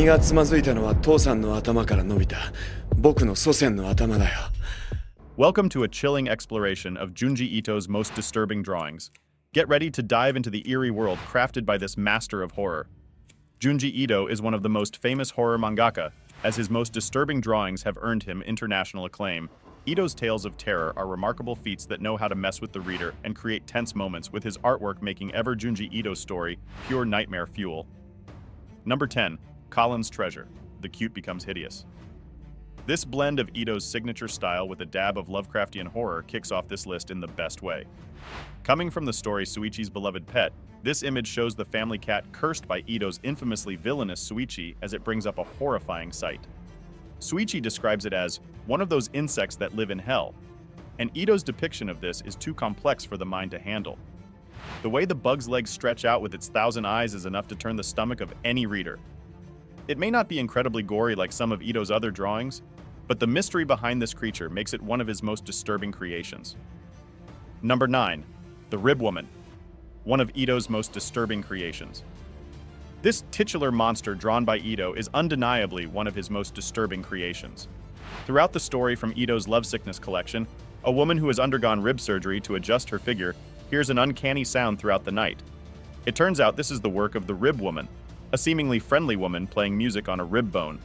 身がつまずいたのは父さんの頭から伸びた僕の祖先の頭だよ。Welcome to a chilling exploration of Junji Ito's most disturbing drawings. Get ready to dive into the eerie world crafted by this master of horror. Junji Ito is one of the most famous horror mangaka, as his most disturbing drawings have earned him international acclaim. Ito's tales of terror are remarkable feats that know how to mess with the reader and create tense moments, with his artwork making ever Junji Ito's story pure nightmare fuel. Number 10. Colin's Treasure. The cute becomes hideous. This blend of Ito's signature style with a dab of Lovecraftian horror kicks off this list in the best way. Coming from the story Suichi's Beloved Pet, this image shows the family cat cursed by Ito's infamously villainous Suichi, as it brings up a horrifying sight. Suichi describes it as one of those insects that live in hell, and Ito's depiction of this is too complex for the mind to handle. The way the bug's legs stretch out with its 1,000 eyes is enough to turn the stomach of any reader. It may not be incredibly gory like some of Ito's other drawings, but the mystery behind this creature makes it one of his most disturbing creations. Number 9. The Rib Woman. One of Ito's most disturbing creations. This titular monster drawn by Ito is undeniably one of his most disturbing creations. Throughout the story from Ito's Lovesickness collection, a woman who has undergone rib surgery to adjust her figure hears an uncanny sound throughout the night. It turns out this is the work of the Rib Woman, a seemingly friendly woman playing music on a rib bone.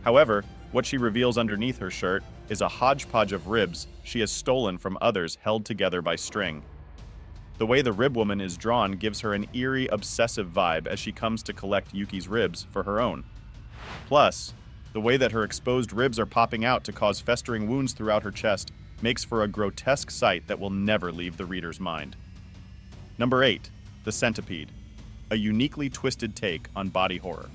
However, what she reveals underneath her shirt is a hodgepodge of ribs she has stolen from others, held together by string. The way the Rib Woman is drawn gives her an eerie, obsessive vibe as she comes to collect Yuki's ribs for her own. Plus, the way that her exposed ribs are popping out to cause festering wounds throughout her chest makes for a grotesque sight that will never leave the reader's mind. Number 8. The Centipede. A uniquely twisted take on body horror.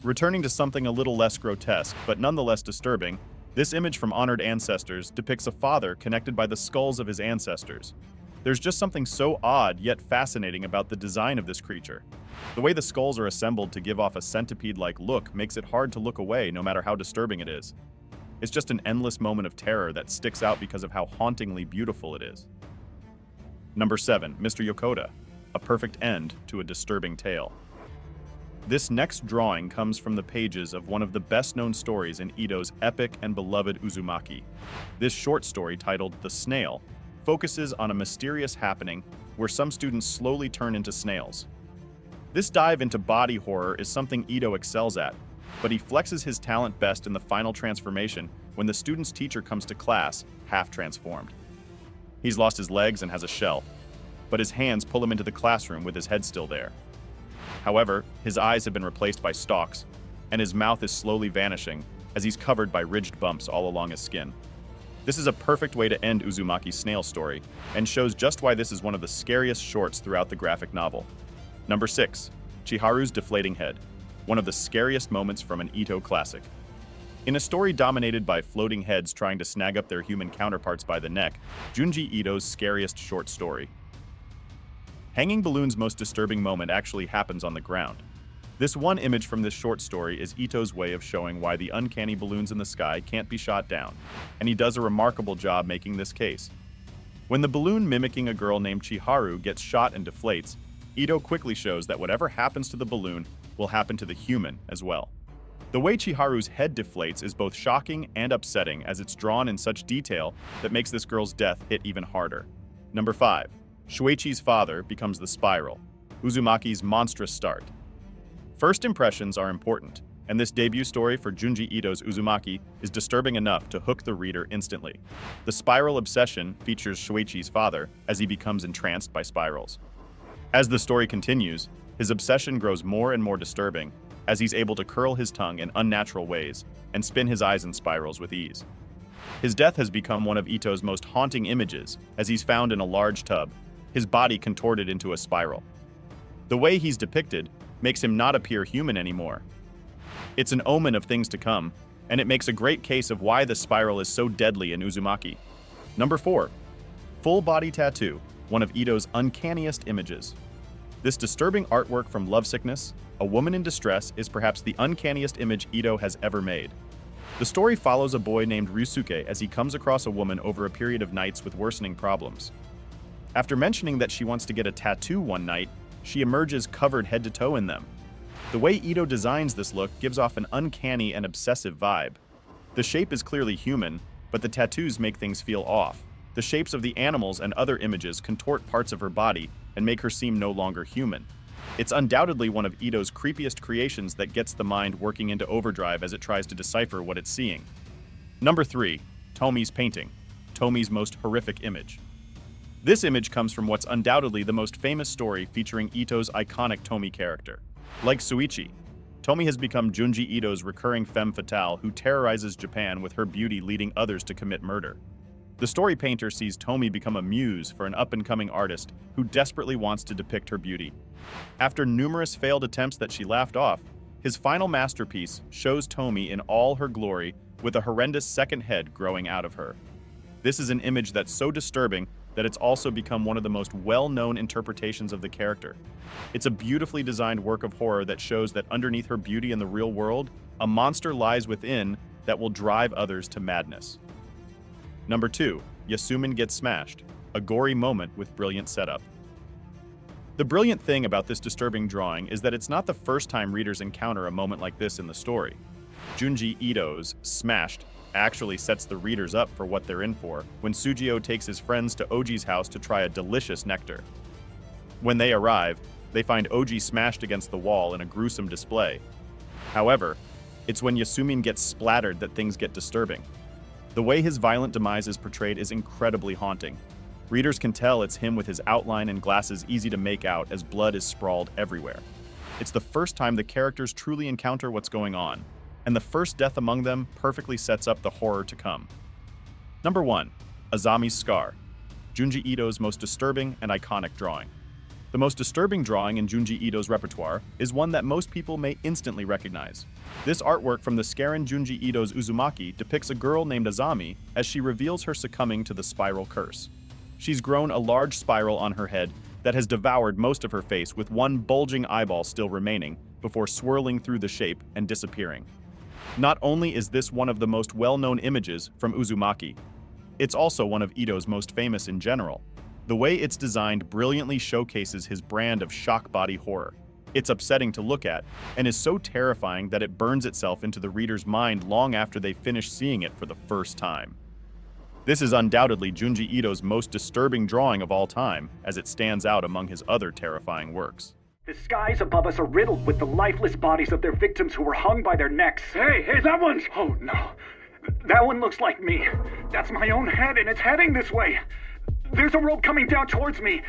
Returning to something a little less grotesque, but nonetheless disturbing, this image from Honored Ancestors depicts a father connected by the skulls of his ancestors. There's just something so odd yet fascinating about the design of this creature. The way the skulls are assembled to give off a centipede-like look makes it hard to look away no matter how disturbing it is. It's just an endless moment of terror that sticks out because of how hauntingly beautiful it is. Number 7. Mr. Yokota. A perfect end to a disturbing tale. This next drawing comes from the pages of one of the best-known stories in Ito's epic and beloved Uzumaki. This short story, titled The Snail, focuses on a mysterious happening where some students slowly turn into snails. This dive into body horror is something Ito excels at, but he flexes his talent best in the final transformation when the student's teacher comes to class, half transformed. He's lost his legs and has a shell, but his hands pull him into the classroom with his head still there. However, his eyes have been replaced by stalks, and his mouth is slowly vanishing as he's covered by ridged bumps all along his skin. This is a perfect way to end Uzumaki's snail story, and shows just why this is one of the scariest shorts throughout the graphic novel. Number 6. Chiharu's Deflating Head. One of the scariest moments from an Ito classic. In a story dominated by floating heads trying to snag up their human counterparts by the neck, Junji Ito's scariest short story. Hanging Balloon's most disturbing moment actually happens on the ground. This one image from this short story is Ito's way of showing why the uncanny balloons in the sky can't be shot down, and he does a remarkable job making this case. When the balloon mimicking a girl named Chiharu gets shot and deflates, Ito quickly shows that whatever happens to the balloon will happen to the human as well. The way Chiharu's head deflates is both shocking and upsetting, as it's drawn in such detail that makes this girl's death hit even harder. Number 5. Shueichi's father becomes the spiral. Uzumaki's monstrous start. First impressions are important, and this debut story for Junji Ito's Uzumaki is disturbing enough to hook the reader instantly. The spiral obsession features Shueichi's father as he becomes entranced by spirals. As the story continues, his obsession grows more and more disturbing, as he's able to curl his tongue in unnatural ways and spin his eyes in spirals with ease. His death has become one of Ito's most haunting images, as he's found in a large tub, his body contorted into a spiral. The way he's depicted makes him not appear human anymore. It's an omen of things to come, and it makes a great case of why the spiral is so deadly in Uzumaki. Number 4. Full Body Tattoo, one of Ito's uncanniest images. This disturbing artwork from Lovesickness, A Woman in Distress, is perhaps the uncanniest image Ito has ever made. The story follows a boy named Ryusuke as he comes across a woman over a period of nights with worsening problems. After mentioning that she wants to get a tattoo one night, she emerges covered head to toe in them. The way Ito designs this look gives off an uncanny and obsessive vibe. The shape is clearly human, but the tattoos make things feel off. The shapes of the animals and other images contort parts of her body and make her seem no longer human. It's undoubtedly one of Ito's creepiest creations that gets the mind working into overdrive as it tries to decipher what it's seeing. Number 3. Tomi's painting. Tomi's most horrific image. This image comes from what's undoubtedly the most famous story featuring Ito's iconic Tomi character. Like Suichi, Tomi has become Junji Ito's recurring femme fatale who terrorizes Japan with her beauty leading others to commit murder. The story painter sees Tomi become a muse for an up-and-coming artist who desperately wants to depict her beauty. After numerous failed attempts that she laughed off, his final masterpiece shows Tomi in all her glory with a horrendous second head growing out of her. This is an image that's so disturbing that it's also become one of the most well-known interpretations of the character. It's a beautifully designed work of horror that shows that underneath her beauty in the real world, a monster lies within that will drive others to madness. Number 2. Yasumin gets smashed, a gory moment with brilliant setup. The brilliant thing about this disturbing drawing is that it's not the first time readers encounter a moment like this in the story. Junji Ito's Smashed actually sets the readers up for what they're in for when Sugio takes his friends to Oji's house to try a delicious nectar. When they arrive, they find Oji smashed against the wall in a gruesome display. However, it's when Yasumin gets splattered that things get disturbing. The way his violent demise is portrayed is incredibly haunting. Readers can tell it's him with his outline and glasses easy to make out as blood is sprawled everywhere. It's the first time the characters truly encounter what's going on, and the first death among them perfectly sets up the horror to come. Number 1. Azami's Scar, Junji Ito's most disturbing and iconic drawing. The most disturbing drawing in Junji Ito's repertoire is one that most people may instantly recognize. This artwork from the Scarin Junji Ito's Uzumaki depicts a girl named Azami as she reveals her succumbing to the spiral curse. She's grown a large spiral on her head that has devoured most of her face with one bulging eyeball still remaining before swirling through the shape and disappearing. Not only is this one of the most well-known images from Uzumaki, it's also one of Ito's most famous in general. The way it's designed brilliantly showcases his brand of shock body horror. It's upsetting to look at, and is so terrifying that it burns itself into the reader's mind long after they finish seeing it for the first time. This is undoubtedly Junji Ito's most disturbing drawing of all time, as it stands out among his other terrifying works. The skies above us are riddled with the lifeless bodies of their victims who were hung by their necks. Hey, that one's... Oh, no. That one looks like me. That's my own head, and it's heading this way. There's a rope coming down towards me.